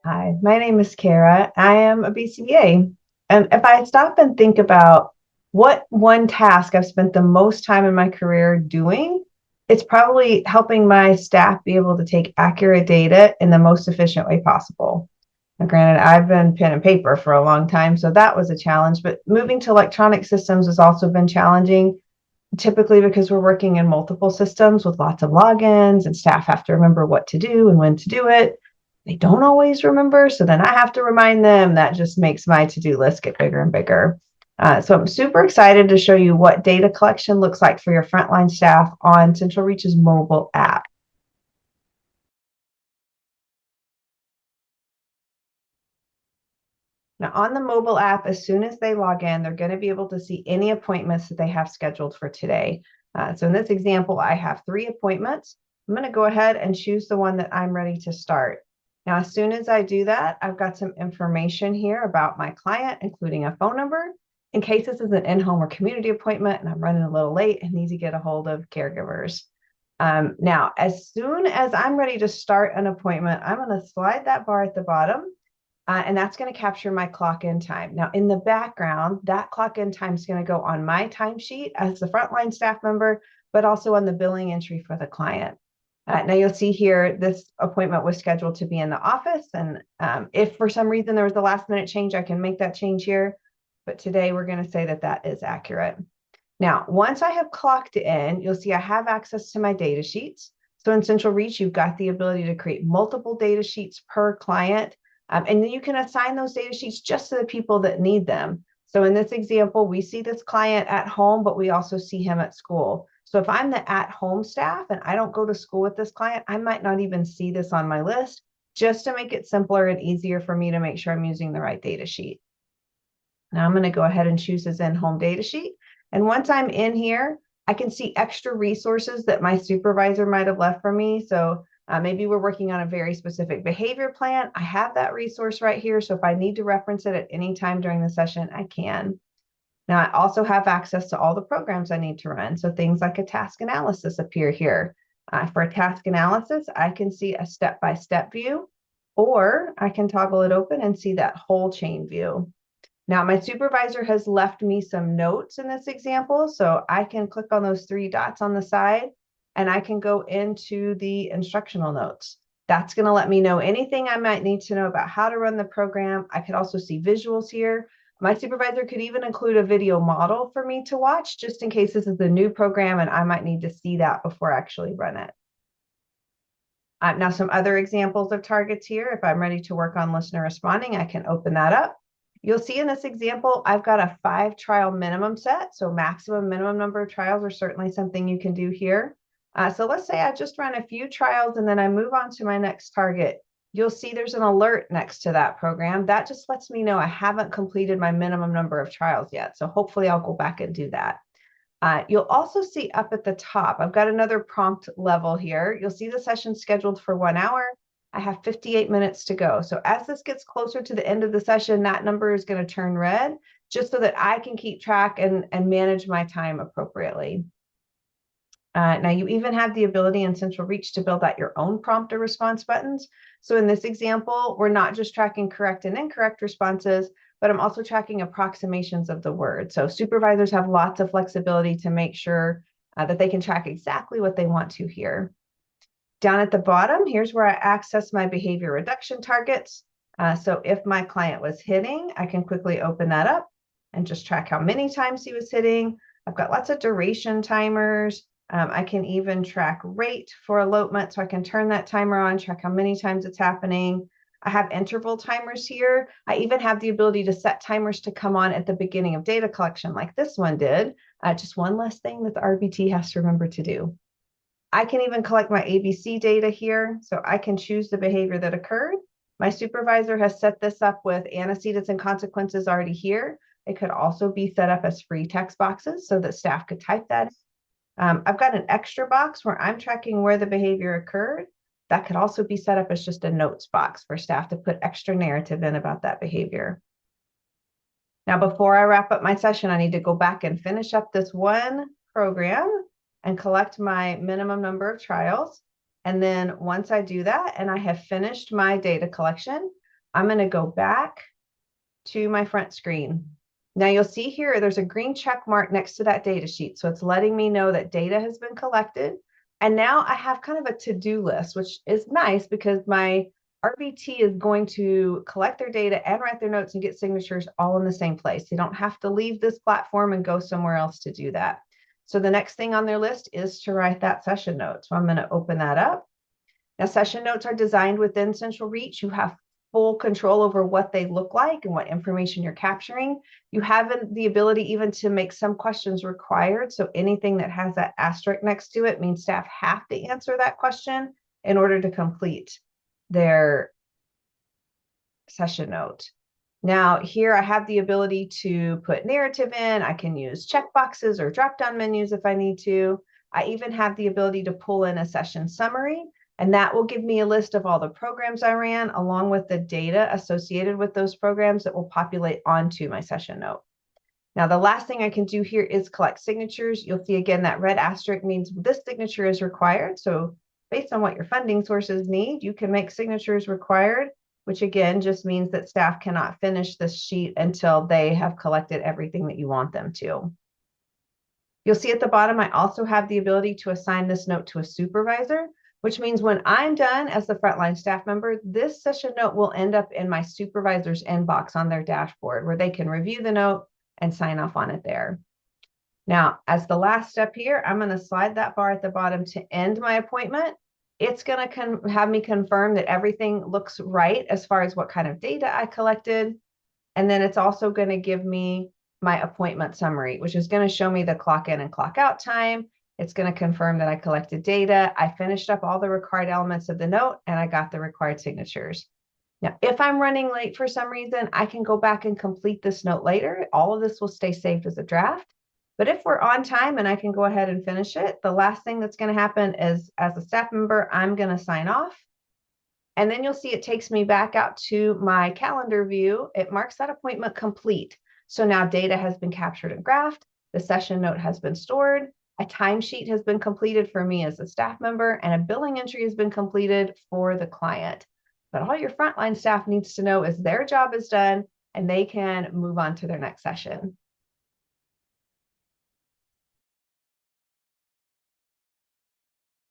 Hi, my name is Kara. I am a BCBA. And if I stop and think about what one task I've spent the most time in my career doing, it's probably helping my staff be able to take accurate data in the most efficient way possible. Now, granted, I've been pen and paper for a long time, so that was a challenge, but moving to electronic systems has also been challenging, typically because we're working in multiple systems with lots of logins and staff have to remember what to do and when to do it. They don't always remember, so then I have to remind them. That just makes my to-do list get bigger and bigger. So I'm super excited to show you what data collection looks like for your frontline staff on Central Reach's mobile app. Now, on the mobile app, as soon as they log in, they're going to be able to see any appointments that they have scheduled for today. So in this example, I have 3 appointments. I'm going to go ahead and choose the one that I'm ready to start. Now, as soon as I do that, I've got some information here about my client, including a phone number, in case this is an in-home or community appointment and I'm running a little late and need to get a hold of caregivers. Now, as soon as I'm ready to start an appointment, I'm going to slide that bar at the bottom, and that's going to capture my clock in time. Now, in the background, that clock in time is going to go on my timesheet as the frontline staff member, but also on the billing entry for the client. Now, you'll see here, this appointment was scheduled to be in the office. And if for some reason there was a last minute change, I can make that change here. But today we're going to say that that is accurate. Now, once I have clocked in, you'll see I have access to my data sheets. So in Central Reach, you've got the ability to create multiple data sheets per client. And then you can assign those data sheets just to the people that need them. So in this example, we see this client at home, but we also see him at school. So if I'm the at-home staff and I don't go to school with this client, I might not even see this on my list, just to make it simpler and easier for me to make sure I'm using the right data sheet. Now I'm going to go ahead and choose his in-home data sheet. And once I'm in here, I can see extra resources that my supervisor might have left for me. So maybe we're working on a very specific behavior plan. I have that resource right here. So if I need to reference it at any time during the session, I can. Now I also have access to all the programs I need to run. So things like a task analysis appear here. For a task analysis, I can see a step-by-step view, or I can toggle it open and see that whole chain view. Now, my supervisor has left me some notes in this example, so I can click on those 3 dots on the side and I can go into the instructional notes. That's going to let me know anything I might need to know about how to run the program. I could also see visuals here. My supervisor could even include a video model for me to watch, just in case this is a new program and I might need to see that before I actually run it. Now, some other examples of targets here. If I'm ready to work on listener responding, I can open that up. You'll see in this example, I've got a 5 trial minimum set. So maximum minimum number of trials are certainly something you can do here. So let's say I just run a few trials and then I move on to my next target. You'll see there's an alert next to that program. That just lets me know I haven't completed my minimum number of trials yet. So hopefully I'll go back and do that. You'll also see up at the top, I've got another prompt level here. You'll see the session scheduled for 1 hour. I have 58 minutes to go. So as this gets closer to the end of the session, that number is going to turn red, just so that I can keep track and manage my time appropriately. Now you even have the ability in Central Reach to build out your own prompt or response buttons. So in this example, we're not just tracking correct and incorrect responses, but I'm also tracking approximations of the word. So supervisors have lots of flexibility to make sure that they can track exactly what they want to here. Down at the bottom, here's where I access my behavior reduction targets. So if my client was hitting, I can quickly open that up and just track how many times he was hitting. I've got lots of duration timers. I can even track rate for elopement, so I can turn that timer on, track how many times it's happening. I have interval timers here. I even have the ability to set timers to come on at the beginning of data collection like this one did. Just one less thing that the RBT has to remember to do. I can even collect my ABC data here, so I can choose the behavior that occurred. My supervisor has set this up with antecedents and consequences already here. It could also be set up as free text boxes so that staff could type that. I've got an extra box where I'm tracking where the behavior occurred. That could also be set up as just a notes box for staff to put extra narrative in about that behavior. Now, before I wrap up my session, I need to go back and finish up this one program and collect my minimum number of trials. And then once I do that and I have finished my data collection, I'm going to go back to my front screen. Now you'll see here, there's a green check mark next to that data sheet. So it's letting me know that data has been collected. And now I have kind of a to-do list, which is nice because my RBT is going to collect their data and write their notes and get signatures all in the same place. They don't have to leave this platform and go somewhere else to do that. So the next thing on their list is to write that session note. So I'm going to open that up. Now, session notes are designed within Central Reach. You have full control over what they look like and what information you're capturing. You have the ability even to make some questions required. So anything that has that asterisk next to it means staff have to answer that question in order to complete their session note. Now here I have the ability to put narrative in. I can use checkboxes or drop-down menus if I need to. I even have the ability to pull in a session summary, and that will give me a list of all the programs I ran along with the data associated with those programs that will populate onto my session note. Now, the last thing I can do here is collect signatures. You'll see again that red asterisk means this signature is required. So based on what your funding sources need, you can make signatures required, which again just means that staff cannot finish this sheet until they have collected everything that you want them to. You'll see at the bottom, I also have the ability to assign this note to a supervisor, which means when I'm done as the frontline staff member, this session note will end up in my supervisor's inbox on their dashboard where they can review the note and sign off on it there. Now, as the last step here, I'm going to slide that bar at the bottom to end my appointment. It's going to have me confirm that everything looks right as far as what kind of data I collected. And then it's also going to give me my appointment summary, which is going to show me the clock in and clock out time. It's going to confirm that I collected data. I finished up all the required elements of the note and I got the required signatures. Now, if I'm running late for some reason, I can go back and complete this note later. All of this will stay saved as a draft. But if we're on time and I can go ahead and finish it, the last thing that's going to happen is as a staff member, I'm going to sign off. And then you'll see it takes me back out to my calendar view. It marks that appointment complete. So now data has been captured and graphed. The session note has been stored. A timesheet has been completed for me as a staff member, and a billing entry has been completed for the client. But all your frontline staff needs to know is their job is done and they can move on to their next session.